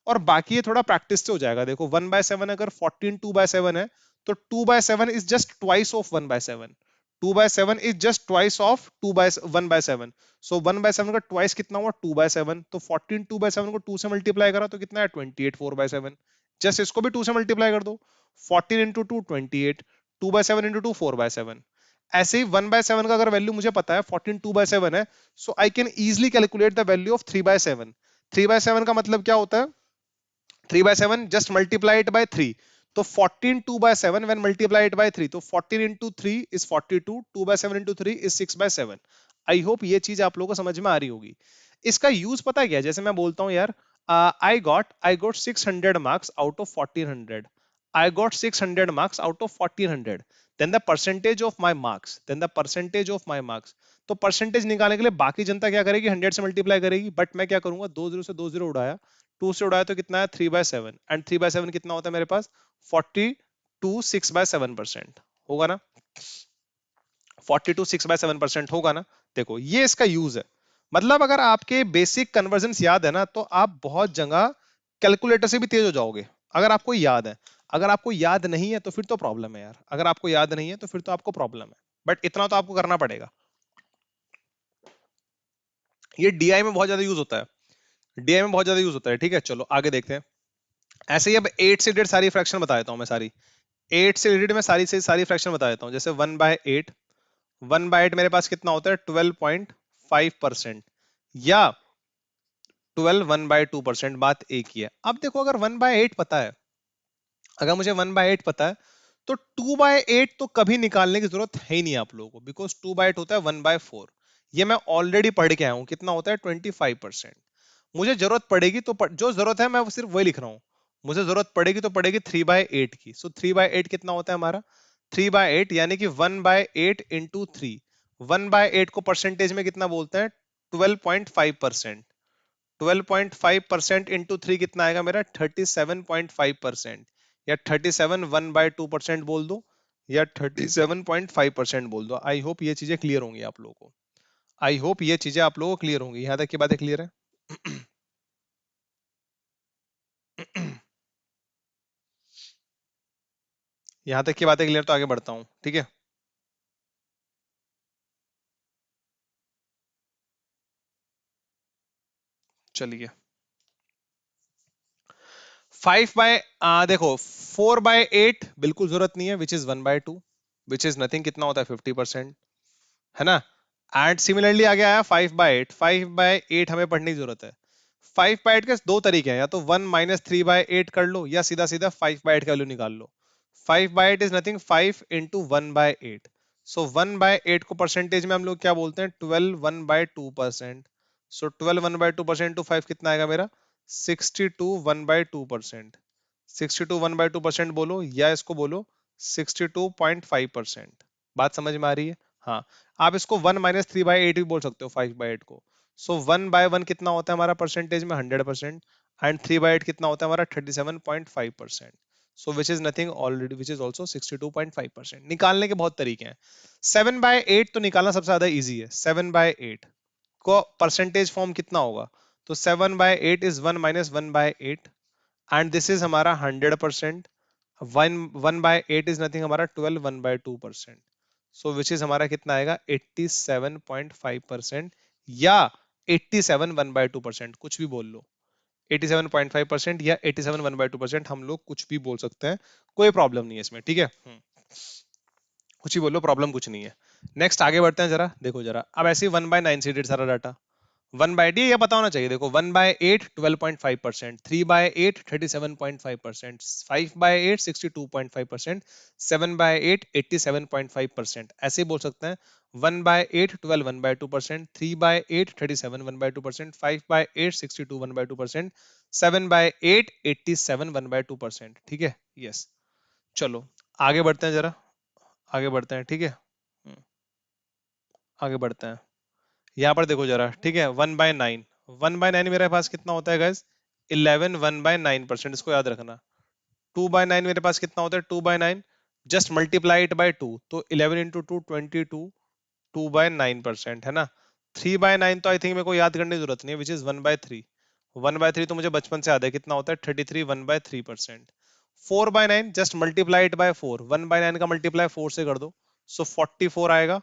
और बाकी ये थोड़ा प्रैक्टिस से हो जाएगा। देखो 1/7 अगर 14 2/7 है तो 2/7 is just twice of 1/7। 2/7 is just twice of 1/7। सो 1/7 का ट्वाइस कितना हुआ? 2/7। तो 14 2/7 को 2 से मल्टीप्लाई करा तो कितना है? 28 4/7। जस्ट इसको भी 2 से मल्टीप्लाई कर दो। 14 इंटू 2 28। 2/7 इंटू 2 4/7। ऐसे ही 1/7 का अगर वैल्यू मुझे पता है 14 2/7 है, so I can easily calculate the value of 3/7। 3/7 का मतलब क्या होता है? 3/7 just multiply it by 3। तो 14 2/7 when multiply it by 3, तो 14 into 3 is 42। 2/7 into 3 is 6/7। I hope ये चीज आप लोगों को समझ में आ रही होगी। इसका यूज पता है क्या है? जैसे मैं बोलता हूँ यार, I got 600 marks out of 1400। I got 600 marks out of 1400। Then the percentage of my marks, then the percentage of my marks. तो परसेंटेज निकालने के लिए बाकी जनता क्या करेगी? 100 से मल्टीप्लाई करेगी। बट मैं क्या करूंगा? 2 0 से 2 0 उड़ाया, 2 से उड़ाया तो कितना है? 3/7। एंड 3/7 कितना होता है मेरे पास? 42 6/7% होगा ना? 42 6/7% होगा ना? देखो ये इसका यूज है। मतलब अगर आपके बेसिक कन्वर्जन याद है ना तो आप बहुत जगह कैलकुलेटर से भी तेज हो जाओगे, अगर आपको याद है। अगर आपको याद नहीं है तो फिर तो प्रॉब्लम है यार। अगर आपको याद नहीं है तो फिर तो आपको प्रॉब्लम है। बट इतना तो आपको करना पड़ेगा। ये डीआई में बहुत ज्यादा यूज होता है। डीआई में बहुत ज्यादा यूज होता है। ठीक है, चलो आगे देखते हैं। ऐसे ही अब 8 से रिलेटेड सारी फ्रैक्शन बता देता हूं मैं सारी। 8 से रिलेटेड मैं सारी से सारी फ्रैक्शन बता देता हूँ। जैसे 1/8। 1/8 मेरे पास कितना होता है? 12.5%। या 12 1/2%। बात एक ही है। अब देखो अगर 1/8 पता है, अगर मुझे 1/8 पता है तो 2/8 तो कभी निकालने की जरूरत है ही नहीं आप लोगों को, बिकॉज 2/8 होता है 1/4। ये मैं ऑलरेडी पढ़ के आया हूं। कितना होता है? 25%। मुझे जरूरत पड़ेगी तो जो जरूरत है मैं वो सिर्फ वही लिख रहा हूँ। मुझे जरूरत पड़ेगी तो पड़ेगी 3/8 की। सो 3/8 कितना होता है हमारा? 3/8 यानी कि 1/8 इंटू 3। 1/8 को परसेंटेज में कितना बोलते हैं? 12.5%। 12.5% इंटू 3 कितना आएगा मेरा? 37.5%। या 37 1/2% बोल दो, या 37.5% बोल दो। आई होप ये चीजें क्लियर होंगी आप लोगों को। आई होप ये चीजें आप लोगों को क्लियर होंगी। यहाँ तक की बातें क्लियर है? यहां तक की बातें क्लियर तो आगे बढ़ता हूं। ठीक है, चलिए। देखो 4/8 बिल्कुल जरूरत नहीं है, which is 1/2। Which is nothing. कितना होता है? 50%। है ना? एंड सिमिलरली आगे आया 5/8। 5/8 हमें पढ़ने की जरूरत है। 5/8 के दो तरीके हैं, या तो 1 - 3/8 कर लो, या सीधा सीधा 5/8 का वैल्यू निकाल लो। 5/8 इज नथिंग 5 इंटू 1/8। सो 1/8 को परसेंटेज में हम लोग क्या बोलते हैं? 12 1/2%। सो 12 1/2% टू 5 कितना आएगा मेरा? 62 1/2%। 62 1/2% बोलो, या इसको बोलो 62.5%। बात समझ में आ रही है? हाँ। आप इसको 1 - 3/8 भी बोल सकते हो 5/8 को। सो 1/1 कितना होता है हमारा परसेंटेज में? 100%। एंड 3/8 कितना होता है हमारा? 37.5%। So which is nothing already, which is also 62.5%। निकालने के बहुत तरीके हैं। 7/8 तो निकालना सबसे ज्यादा इजी है। 7/8 को परसेंटेज फॉर्म कितना होगा? तो 7/8 इज 1 - 1/8। एंड दिस इज हमारा 100%। 1/8 इज नथिंग हमारा 12 1/2%। सो विच इज हमारा कितना आएगा? 87.5%। या 87 1/2%, कुछ भी बोल लो। 87.5% या 87 1/2%, हम लोग कुछ भी बोल सकते हैं, कोई प्रॉब्लम नहीं है इसमें, ठीक है। कुछ ही बोलो, प्रॉब्लम कुछ नहीं है। नेक्स्ट आगे बढ़ते हैं जरा, देखो जरा, अब ऐसे ही 1/9 से डेट सारा डाटा। 1/d ये पता होना चाहिए, देखो 1/8 12.5%, 3/8 37.5%, 5/8 62.5%, 7/8 87.5%, ऐसे ही बोल सकते हैं। 1/8 12 1/2%, 3/8 37 1/2%, 5/8 62 1/2%, 7/8 87 1/2%, ठीक है। यस, चलो आगे बढ़ते हैं जरा, आगे बढ़ते हैं, ठीक है। आगे बढ़ते हैं, यहाँ पर देखो जरा, ठीक है। 1/9, 1/9 मेरे पास कितना होता है गाइस? 11 1/9%, इसको याद रखना। 2/9 मेरे पास कितना होता है? 2/9, जस्ट मल्टीप्लाई इट बाय 2, तो 11 इंटू 2 22, 2/9% है ना। 3/9 तो आई थिंक मेरे को याद करने की जरूरत नहीं है, विच इज 1/3। 1/3 तो मुझे बचपन से याद है, कितना होता है? 33 1/3%। 4/9 जस्ट मल्टीप्लाई इट बाय 4, 1/9 का मल्टीप्लाई 4 से कर दो, सो 44 आएगा।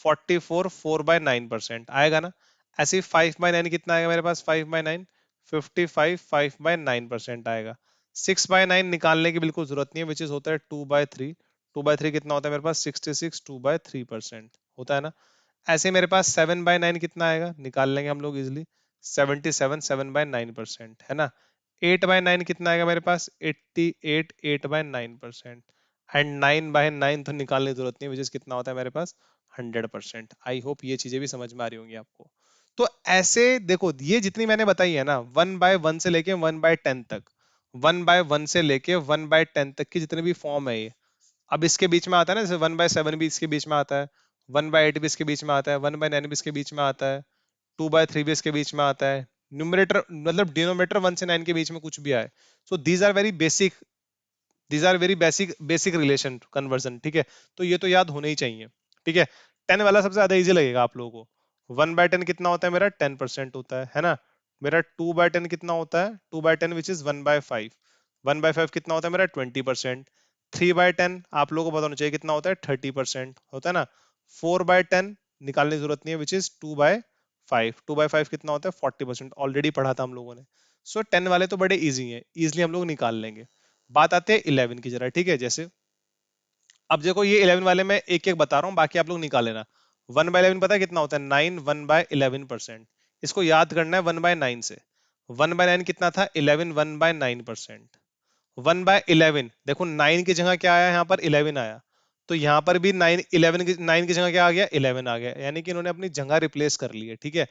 44 4/9% आएगा ना। ऐसे ही 5/9 कितना आएगा मेरे पास? 5/9 55 5/9% आएगा। 6/9 निकालने की बिल्कुल जरूरत नहीं है, विच इज होता है 2/3। 2/3 कितना होता है मेरे पास? 66 2/3% होता है ना। ऐसे मेरे पास 7/9 कितना आएगा? निकाल लेंगे हम लोग इजिली, 77 7/9% है ना। 8/9 कितना आएगा मेरे पास? 88 8/9%। एंड 9/9 तो निकालने की जरूरत नहीं, विच इज कितना होता है मेरे पास? 100%। आई होप ये चीजें भी समझ में आ रही होंगी आपको। तो ऐसे देखो, ये जितनी मैंने बताई है ना, 1/1 से लेके 1/10 तक, 1/1 से लेके 1/10 तक की जितने भी फॉर्म है ये, अब इसके बीच में आता है ना, जैसे 1/7 भी इसके बीच में आता है, 1/8 भी इसके बीच में आता है, 1/9 भी इसके बीच में आता है, 2/3 भी इसके बीच में आता है। न्यूमरेटर मतलब डिनोमिनेटर 1 से 9 के बीच में कुछ भी आए, so these are very basic, these are very basic basic relation conversion, ठीक है। तो ये तो याद होने ही चाहिए, ठीक है। 10 वाला सबसे ज्यादा इजी लगेगा आप लोगों को। 1/10 कितना होता है मेरा? 10% होता है ना। मेरा 2/10 कितना होता है? 2/10 विच इज 1/5। 1/5 कितना होता है मेरा? 20%। 3/10 आप लोगों को पता होना चाहिए कितना होता है? 30% होता है ना। 4/10 निकालने की जरूरत नहीं है, विच इज 2/5। 2/5 कितना होता है? 40%, ऑलरेडी पढ़ा था हम लोगों ने। सो 10 वाले तो बड़े इजी हैं, इजिली हम लोग निकाल लेंगे। बात आते हैं 11 की जरा, ठीक है। जैसे अब देखो, ये 11 वाले मैं एक एक बता रहा हूँ, बाकी आप लोग निकाल लेना। 1/11 पता है कितना होता है? 9 1/11%। इसको याद करना है 1/9 से। 1/9 कितना था? 11 1/9%। 1/11 देखो, 9 की जगह क्या आया? यहाँ पर 11 आया, तो यहाँ पर भी 9 की जगह क्या आ गया? 11 आ गया, यानी कि इन्होंने अपनी जगह रिप्लेस कर ली है, ठीक है।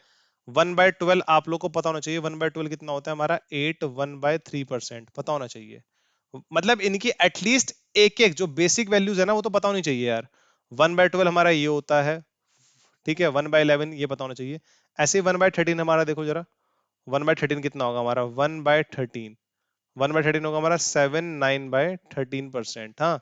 1/12 आप लोग को पता होना चाहिए, 1/12 कितना होता है हमारा? 8 1/3% पता होना चाहिए। मतलब इनकी एटलीस्ट एक एक जो बेसिक वैल्यूज है ना, वो तो पता होनी चाहिए यार। 1/12 हमारा ये होता है, ठीक है। 1/11 ये पता होना चाहिए। ऐसे ही 1/13 हमारा देखो जरा, 1/13 कितना होगा हमारा? 1/13, 1/13 होगा हमारा 7 9/13%। हाँ,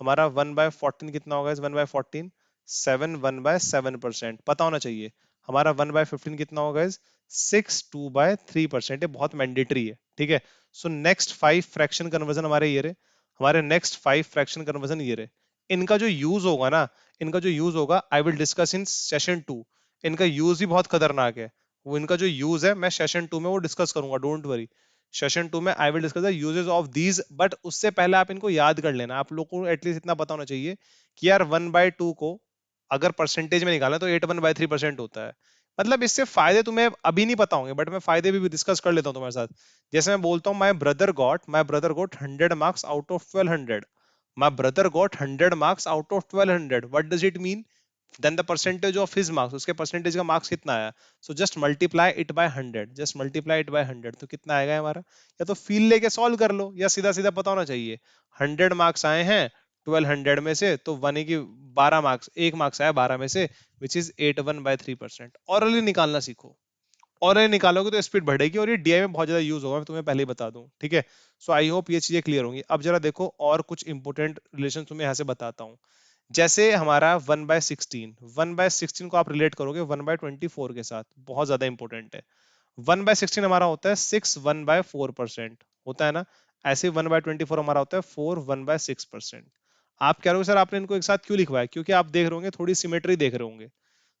हमारा 1/14 कितना होगा? इस 1/14 7 1/7% पता होना चाहिए। हमारा 1/15 कितना होगा? इस 6 2/3%। ये बहुत मैंडेटरी है, ठीक है। सो नेक्स्ट 5 फ्रैक्शन कन्वर्जन हमारे ये रहे, हमारे नेक्स्ट 5 फ्रैक्शन कन्वर्जन ये रहे। इनका जो यूज होगा ना, इनका जो यूज होगा, I will discuss in session 2। इनका यूज भी बहुत खतरनाक है, वो इनका जो यूज है मैं सेशन 2 में वो डिस्कस करूंगा, डोंट वरी। सेशन 2 में I will discuss the uses of these, but उससे पहले आप इनको याद कर लेना। आप लोगों को एटलीस्ट इतना पता होना चाहिए कि यार 1/2 को अगर परसेंटेज में निकालना तो 8 1/3% होता है। मतलब इससे फायदे तुम्हें अभी नहीं पता होंगे, बट मैं फायदे भी डिस्कस कर लेता हूँ तुम्हारे साथ। जैसे मैं बोलता हूँ, my brother got 100 marks out of 1200। My brother got 100 marks out of 1200, what does it mean? Then the percentage of his marks, उसके परसेंटेज का मार्क्स कितना आया। So just multiply it by 100, just multiply it by 100, तो कितना आएगा हमारा? या तो फील लेके सॉल्व कर लो, या सीधा सीधा पता होना चाहिए। 100 मार्क्स आए हैं 1200 में से, तो वन की 12 मार्क्स, एक मार्क्स आया 12 में से, विच इज 81/3%। ऑरली निकालना सीखो, ऑरली निकालोगे तो स्पीड बढ़ेगी, और ये डीआई में बहुत ज्यादा यूज होगा, मैं तुम्हें पहले ही बता दूं, ठीक है। सो आई होप ये चीजें क्लियर होंगी। अब जरा देखो, और कुछ इंपोर्टेंट रिलेशन तुम्हें यहाँ से बताता हूँ। जैसे हमारा 1/16, 1/16 को आप रिलेट करोगे 1/24 के साथ, बहुत ज्यादा इंपॉर्टेंट है। 1/16 हमारा होता है 6 1/4%, होता है ना। ऐसे 1/24 हमारा होता है 4 1/6%। आप कह रहे हो सर आपने इनको एक साथ क्यों लिखवाया? क्योंकि आप देख रहे होंगे, थोड़ी सिमेट्री देख रहे होंगे,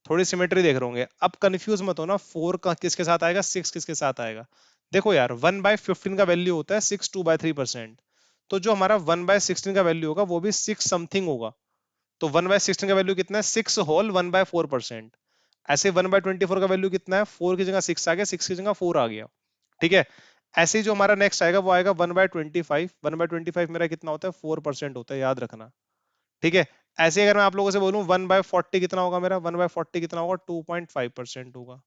थोड़ी सिमेट्री देख रहे होंगे। अब कंफ्यूज मत हो ना, 4 का किसके साथ आएगा, 6 किसके साथ आएगा। देखो यार 1/15 का वैल्यू होता है 6 2/3%। तो जो हमारा 1/16 का वैल्यू होगा वो भी 6 समथिंग होगा। तो 1/16 का वैल्यू कितना है, 6 होल 1/4%। ऐसे 1/24 का वैल्यू कितना है, 4 की जगह 6 आ गया, 6 की जगह 4 आ गया। ठीक है। ऐसे ही जो हमारा नेक्स्ट आएगा वो आएगा 1/25। 1/25 मेरा कितना होता है, 4% होता है, याद रखना। ठीक है। ऐसे अगर मैं आप लोगों से बोलूं 1/40 कितना होगा, मेरा 1/40 कितना होगा, 2.5% होगा।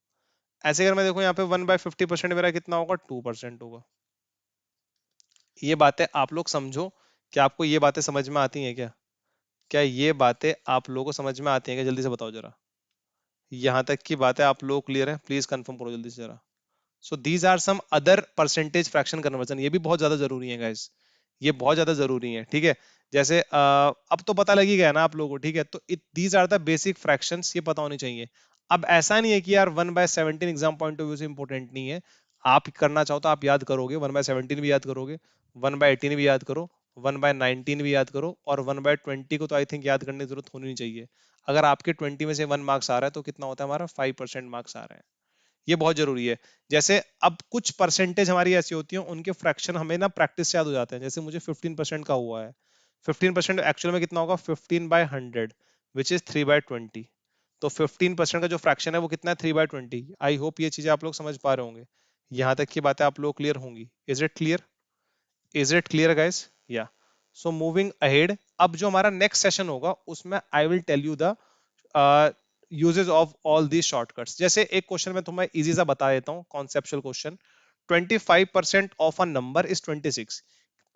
ऐसे अगर मैं देखूं यहाँ पे 1/50% मेरा कितना होगा, 2% होगा। ये बातें आप लोग समझो। क्या आपको ये बातें समझ में आती हैं क्या? क्या ये बातें आप लोगों को समझ में आती हैं क्या? जल्दी से बताओ जरा। यहाँ तक की बातें आप लोग क्लियर है? प्लीज कंफर्म करो जल्दी से जरा। So these are some other percentage fraction conversion, ये भी बहुत ज्यादा जरूरी है गाइस। ये बहुत ज्यादा जरूरी है। ठीक है। जैसे अब तो पता लग ही गया ना आप लोगों को। ठीक है। तो these are the basic fractions, ये पता होनी चाहिए। अब ऐसा नहीं है कि यार 1/17 एग्जाम पॉइंट ऑफ व्यू से इंपॉर्टेंट नहीं है। आप करना चाहो तो आप याद करोगे, 1/17 भी याद करोगे, 1/18 भी याद करो, 1/19 भी याद करो, और 1/20 को तो आई थिंक याद करने की जरूरत होनी नहीं चाहिए। अगर आपके 20 में से 1 मार्क्स आ रहा है तो कितना होता है हमारा, 5% मार्क्स आ रहे हैं। ये बहुत जरूरी है। जैसे अब कुछ परसेंटेज हमारी ऐसी होती है, उनके फ्रैक्शन हमें ना प्रैक्टिस से याद हो जाते हैं। जैसे मुझे 15% का हुआ है। 15% एक्चुअल में कितना होगा, 15/100, विच इज 3/20। तो 15% का जो फ्रैक्शन है वो कितना है, 3/20। आई होप ये चीजें आप लोग समझ पा रहे होंगे। यहाँ तक की बातें आप लोग क्लियर होंगी। Is it clear? Is it clear guys? या सो मूविंग अहेड, अब जो हमारा नेक्स्ट सेशन होगा उसमें I will tell you the uses of all the shortcuts. जैसे एक क्वेश्चन में तुम्हें इजी सा बता देता हूँ, conceptual question. 25% of a number is 26।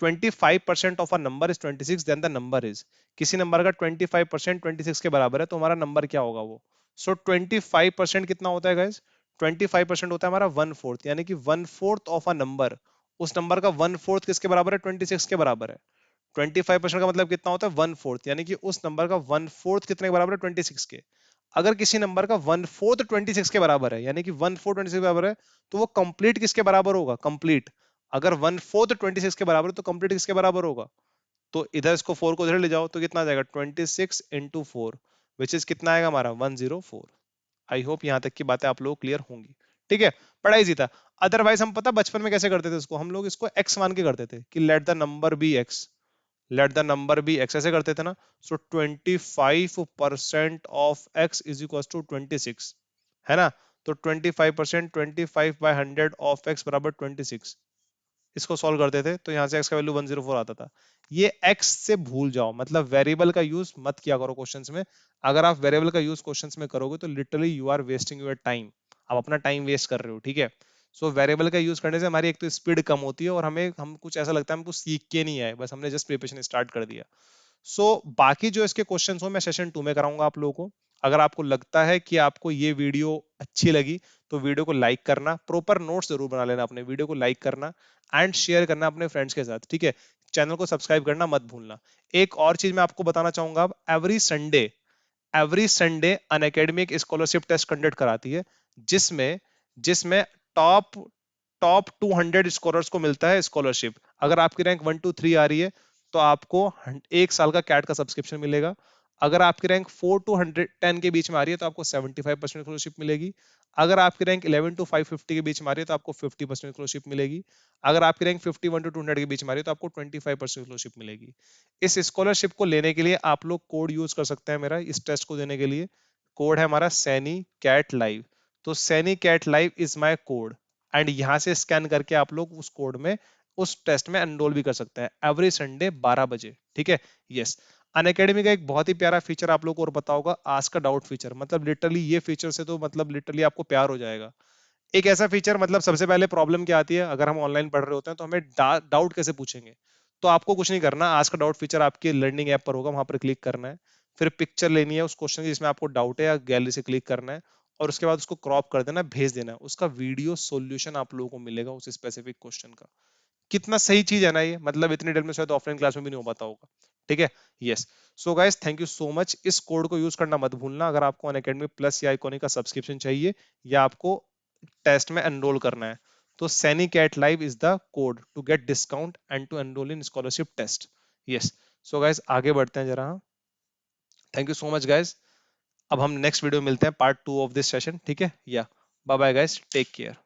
25% of a number is 26, then the number is. किसी नंबर का 25% 26 के बराबर है तो हमारा नंबर क्या होगा वो। सो 25% कितना होता है गाइज, 25% होता है हमारा 1/4, यानी कि 1/4 ऑफ अ नंबर। उस नंबर का 1/4 किसके बराबर है, 26 के बराबर है। 25% का मतलब कितना होता है, 1/4, यानी कि उस नंबर का 1/4 कितने के बराबर है, 26 के। अगर किसी नंबर का 1/4 26 के बराबर है, यानी कि 1/4 26 के बराबर है, तो वो कंप्लीट किसके बराबर होगा, कंप्लीट। अगर 1/4 26 के बराबर है तो कंप्लीट किसके बराबर होगा। तो इधर इसको 4 को इधर ले जाओ तो कितना आ जाएगा, 26 × 4, विच इज कितना आएगा हमारा, 104। आई होप यहाँ तक की बातें आप लोग क्लियर होंगी। ठीक है। पढ़ाई जीता। अदरवाइज हम पता बचपन में कैसे करते थे इसको, हम लोग इसको एक्स मान के करते थे कि let the number be X. Let the number be X ऐसे करते थे ना। So 25% of X is equal to 26, है ना। तो 25%, 25/100 ऑफ एक्स बराबर 26। इसको सॉल्व करते थे तो यहाँ से x का वैल्यू 104 आता था। ये x से भूल जाओ, मतलब वेरिएबल का यूज मत किया करो क्वेश्चंस में। अगर आप वेरिएबल का यूज क्वेश्चंस में करोगे तो literally you are wasting your time. आप अपना टाइम वेस्ट कर रहे हो। ठीक है। सो वेरिएबल का यूज करने से हमारी एक तो स्पीड कम होती है, और हम कुछ ऐसा लगता है हमको सीख के नहीं आए, बस हमने जस्ट प्रिपरेशन स्टार्ट कर दिया। बाकी जो इसके क्वेश्चंस हो मैं सेशन 2 में कराऊंगा आप लोगों को। अगर आपको लगता है कि आपको ये वीडियो अच्छी लगी तो वीडियो को लाइक करना, प्रॉपर नोट्स जरूर बना लेना, अपने वीडियो को लाइक करना एंड शेयर करना अपने फ्रेंड्स के साथ। ठीक है। चैनल को सब्सक्राइब करना मत भूलना। एक और चीज मैं आपको बताना चाहूंगा, अब एवरी संडे अन अकेडमी एक स्कॉलरशिप टेस्ट कंडक्ट कराती है, जिसमें जिसमें टॉप टॉप 200 स्कॉलर्स को मिलता है स्कॉलरशिप। अगर आपकी रैंक 1 2 3 आ रही है तो आपको 1 साल का कैट का सब्सक्रिप्शन मिलेगा। अगर आपकी रैंक 4 to 10 के बीच में आ रही है तो आपको 75% स्कॉलरशिप मिलेगी। अगर आपकी रैंक 11 to 550 के बीच में आ रही है तो आपको 50% स्कॉलरशिप मिलेगी। अगर आपकी रैंक 51 to 200 के बीच में आ रही है तो आपको 25% स्कॉलरशिप मिलेगी। इस स्कॉलरशिप को लेने के लिए आप लोग कोड यूज कर सकते हैं मेरा, इस टेस्ट को देने के लिए। कोड है हमारा सैनी कैट लाइव। तो Saini CAT live is my code, and यहां से स्कैन करके आप लोग उस कोड में उस टेस्ट में एनरोल भी कर सकते हैं एवरी संडे 12 बजे। ठीक है। यस। अनअकैडमी का एक बहुत ही प्यारा फीचर आप लोग को और पता होगा, आस्क का डाउट फीचर। मतलब लिटरली ये फीचर से तो मतलब लिटरली आपको प्यार हो जाएगा। एक ऐसा फीचर, मतलब सबसे पहले प्रॉब्लम क्या आती है, अगर हम ऑनलाइन पढ़ रहे होते हैं तो हमें डाउट कैसे पूछेंगे। तो आपको कुछ नहीं करना, आस्क का डाउट फीचर आपके लर्निंग ऐप पर होगा, वहां पर क्लिक करना है। फिर पिक्चर लेनी है उस क्वेश्चन की जिसमें आपको डाउट है, या गैलरी से क्लिक करना है, और उसके बाद उसको क्रॉप कर देना, भेज देना है। उसका वीडियो सॉल्यूशन आप लोगों को मिलेगा उस स्पेसिफिक क्वेश्चन का। कितना सही चीज है ना ये, मतलब इतनी देर में शायद ऑफलाइन क्लास में भी नहीं हो पाता होगा। ठीक है। Yes. So guys thank you so much. इस कोड को यूज करना मत भूलना अगर आपको अनअकैडमी प्लस या इकोनी का सब्सक्रिप्शन चाहिए, या आपको टेस्ट में एनरोल करना है। तो Saini CAT live is the code to get discount and to enrol in scholarship test. Yes. So guys आगे बढ़ते हैं जरा। Thank you so much guys. अब हम नेक्स्ट वीडियो मिलते हैं, पार्ट 2 ऑफ दिस सेशन। ठीक है। या bye bye guys, take care.